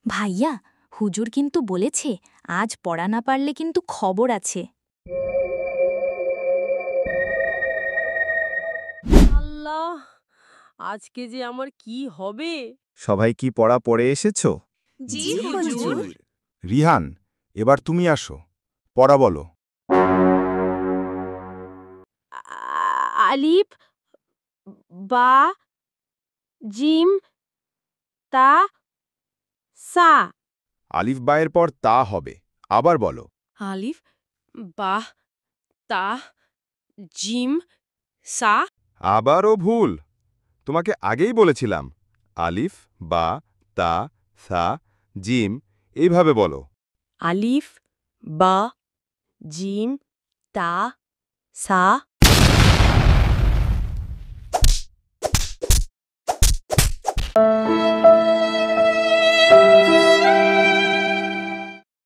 ভাইয়া, হুজুর কিন্তু বলেছে আজ পড়া না পারলে কিন্তু খবর আছে। আল্লাহ, আজকে যে আমার কি হবে? সবাই কি পড়া পড়ে এসেছো? জি হুজুর। রিহান, এবার তুমি আসো, পড়া বলো। আলিফ, বা, জিম, তা, সা। আলিফ বায়ের পর তা হবে, আবার বলো। আলিফ, বা, তা, জিম, সা। আবারও ভুল। তোমাকে আগেই বলেছিলাম আলিফ বা তা সা জিম এইভাবে বলো। আলিফ, বা, জিম, তা, সা।